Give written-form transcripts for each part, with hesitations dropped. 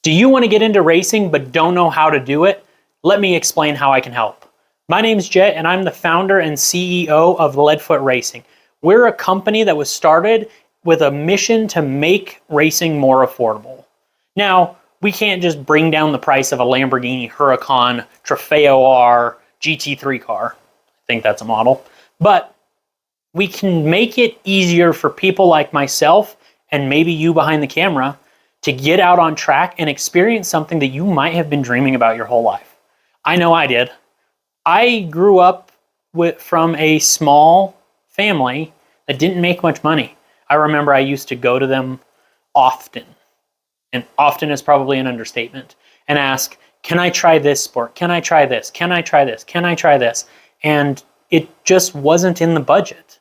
Do you want to get into racing but don't know how to do it? Let me explain how I can help. My name's Jet and I'm the founder and CEO of LFR Racing. We're a company that was started with a mission to make racing more affordable. Now, we can't just bring down the price of a Lamborghini Huracan Trofeo R GT3 car. I think that's a model. But we can make it easier for people like myself and maybe you behind the camera to get out on track and experience something that you might have been dreaming about your whole life. I know I did. I grew up from a small family that didn't make much money. I remember I used to go to them often, and often is probably an understatement, and ask, can I try this sport? Can I try this? Can I try this? Can I try this? And it just wasn't in the budget.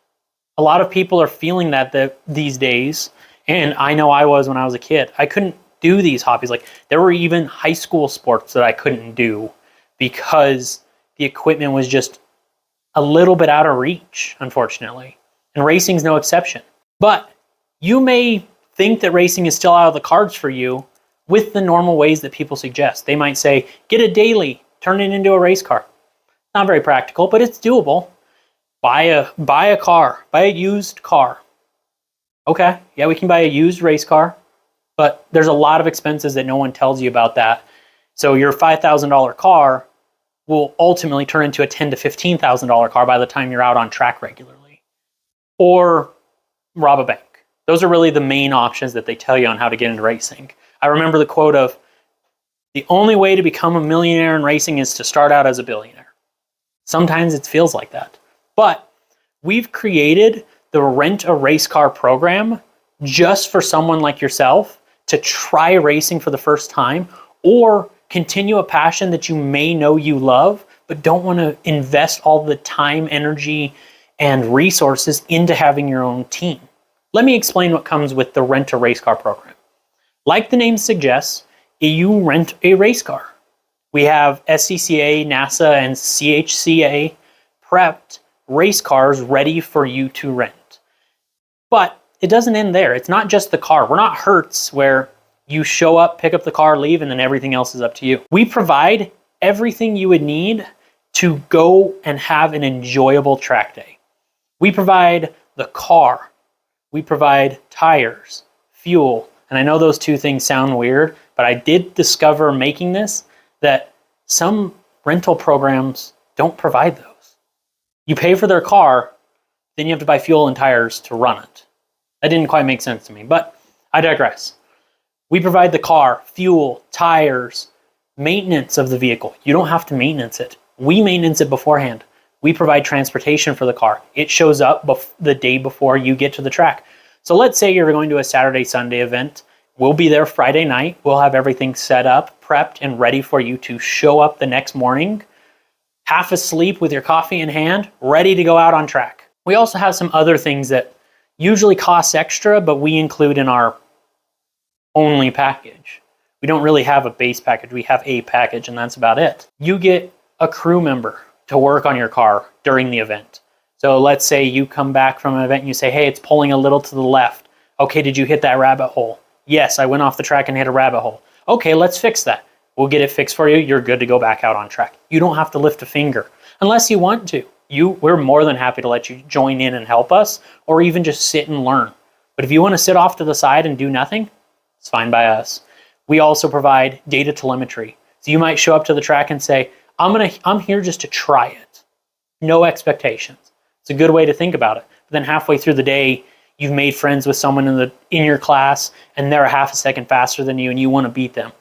A lot of people are feeling that these days, and I know I was when I was a kid. I couldn't do these hobbies. Like, there were even high school sports that I couldn't do because the equipment was just a little bit out of reach, unfortunately. And racing's no exception. But you may think that racing is still out of the cards for you with the normal ways that people suggest. They might say, get a daily, turn it into a race car. Not very practical, but it's doable. Buy a car, buy a used car. Okay, yeah, we can buy a used race car, but there's a lot of expenses that no one tells you about that. So your $5,000 car will ultimately turn into a $10,000 to $15,000 car by the time you're out on track regularly. Or rob a bank. Those are really the main options that they tell you on how to get into racing. I remember the quote of, the only way to become a millionaire in racing is to start out as a billionaire. Sometimes it feels like that. But we've created the Rent-A-Racecar Program just for someone like yourself to try racing for the first time or continue a passion that you may know you love, but don't want to invest all the time, energy, and resources into having your own team. Let me explain what comes with the Rent-A-Racecar Program. Like the name suggests, you rent a race car. We have SCCA, NASA, and CHCA prepped race cars ready for you to rent. But it doesn't end there. It's not just the car. We're not Hertz where you show up, pick up the car, leave, and then everything else is up to you. We provide everything you would need to go and have an enjoyable track day. We provide the car. We provide tires, fuel, and I know those two things sound weird, but I did discover making this that some rental programs don't provide those. You pay for their car, then you have to buy fuel and tires to run it. That didn't quite make sense to me, but I digress. We provide the car, fuel, tires, maintenance of the vehicle. You don't have to maintenance it. We maintenance it beforehand. We provide transportation for the car. It shows up the day before you get to the track. So let's say you're going to a Saturday, Sunday event. We'll be there Friday night. We'll have everything set up, prepped, and ready for you to show up the next morning, half asleep with your coffee in hand, ready to go out on track. We also have some other things that usually cost extra, but we include in our only package. We don't really have a base package. We have a package, and that's about it. You get a crew member to work on your car during the event. So let's say you come back from an event and you say, hey, it's pulling a little to the left. Okay, did you hit that rabbit hole? Yes, I went off the track and hit a rabbit hole. Okay, let's fix that. We'll get it fixed for you. You're good to go back out on track. You don't have to lift a finger unless you want to. We're more than happy to let you join in and help us, or even just sit and learn. But if you want to sit off to the side and do nothing, it's fine by us. We also provide data telemetry. So you might show up to the track and say, I'm here just to try it. No expectations. It's a good way to think about it. But then halfway through the day, you've made friends with someone in your class, and they're a half a second faster than you, and you want to beat them.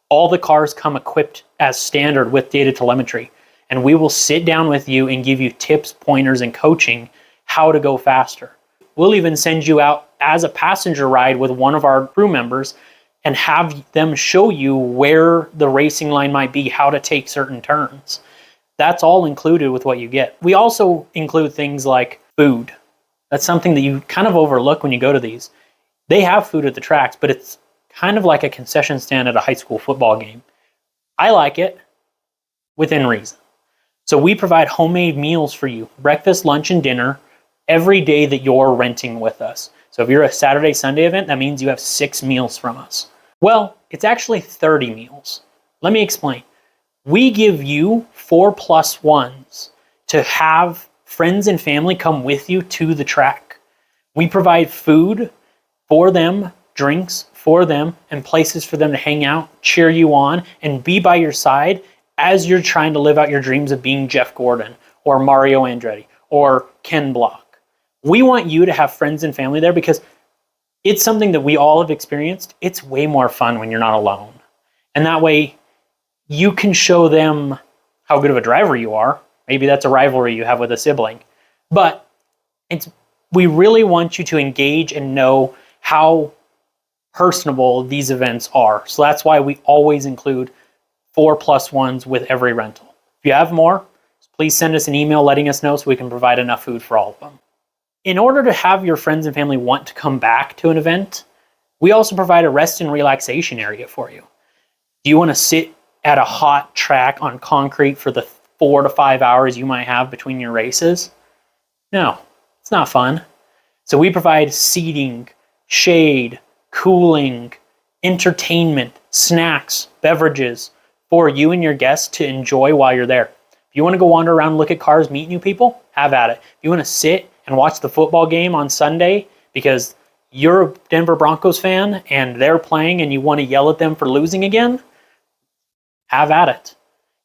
All the cars come equipped as standard with data telemetry, and we will sit down with you and give you tips, pointers, and coaching how to go faster. We'll even send you out as a passenger ride with one of our crew members and have them show you where the racing line might be, how to take certain turns. That's all included with what you get. We also include things like food. That's something that you kind of overlook when you go to these. They have food at the tracks, but it's kind of like a concession stand at a high school football game. I like it within reason. So we provide homemade meals for you, breakfast, lunch, and dinner every day that you're renting with us. So if you're a Saturday, Sunday event, that means you have 6 meals from us. Well, it's actually 30 meals. Let me explain. We give you 4+1s to have friends and family come with you to the track. We provide food for them, drinks for them, and places for them to hang out, cheer you on, and be by your side as you're trying to live out your dreams of being Jeff Gordon or Mario Andretti or Ken Block. We want you to have friends and family there because it's something that we all have experienced. It's way more fun when you're not alone. And that way you can show them how good of a driver you are. Maybe that's a rivalry you have with a sibling. But we really want you to engage and know how personable these events are. So that's why we always include 4+1s with every rental. If you have more, please send us an email letting us know so we can provide enough food for all of them. In order to have your friends and family want to come back to an event, we also provide a rest and relaxation area for you. Do you want to sit at a hot track on concrete for the 4 to 5 hours you might have between your races? No, it's not fun. So we provide seating, shade, cooling, entertainment, snacks, beverages for you and your guests to enjoy while you're there. If you want to go wander around, look at cars, meet new people, have at it. If you want to sit and watch the football game on Sunday because you're a Denver Broncos fan and they're playing and you want to yell at them for losing again, have at it.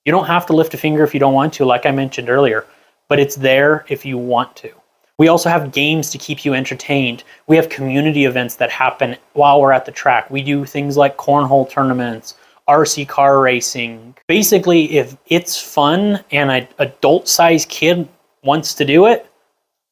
You don't have to lift a finger if you don't want to, like I mentioned earlier, but it's there if you want to. We also have games to keep you entertained. We have community events that happen while we're at the track. We do things like cornhole tournaments, RC car racing. Basically, if it's fun and an adult-sized kid wants to do it,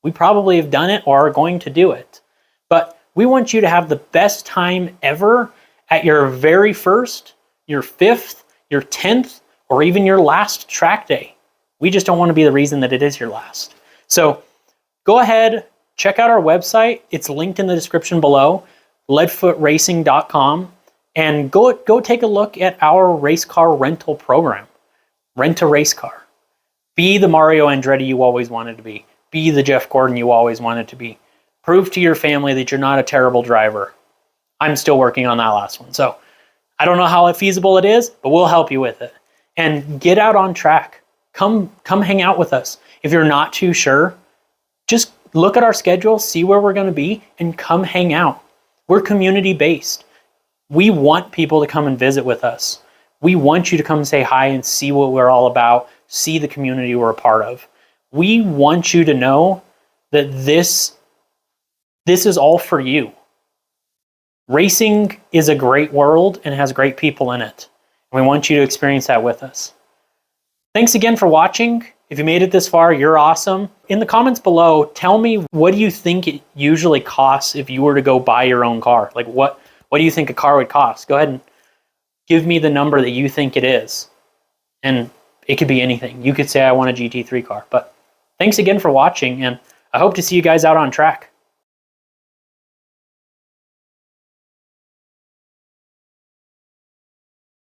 we probably have done it or are going to do it. But we want you to have the best time ever at your very first, your 5th, your 10th, or even your last track day. We just don't want to be the reason that it is your last. So go ahead, check out our website. It's linked in the description below, leadfootracing.com, and go take a look at our race car rental program. Rent a race car. Be the Mario Andretti you always wanted to be. Be the Jeff Gordon you always wanted to be. Prove to your family that you're not a terrible driver. I'm still working on that last one. So I don't know how feasible it is, but we'll help you with it. And get out on track. Come hang out with us. If you're not too sure, just look at our schedule, see where we're going to be, and come hang out. We're community-based. We want people to come and visit with us. We want you to come say hi and see what we're all about, see the community we're a part of. We want you to know that this is all for you. Racing is a great world and has great people in it. And we want you to experience that with us. Thanks again for watching. If you made it this far, you're awesome. In the comments below, tell me what do you think it usually costs if you were to go buy your own car? Like what do you think a car would cost? Go ahead and give me the number that you think it is. And it could be anything. You could say I want a GT3 car. But thanks again for watching, and I hope to see you guys out on track.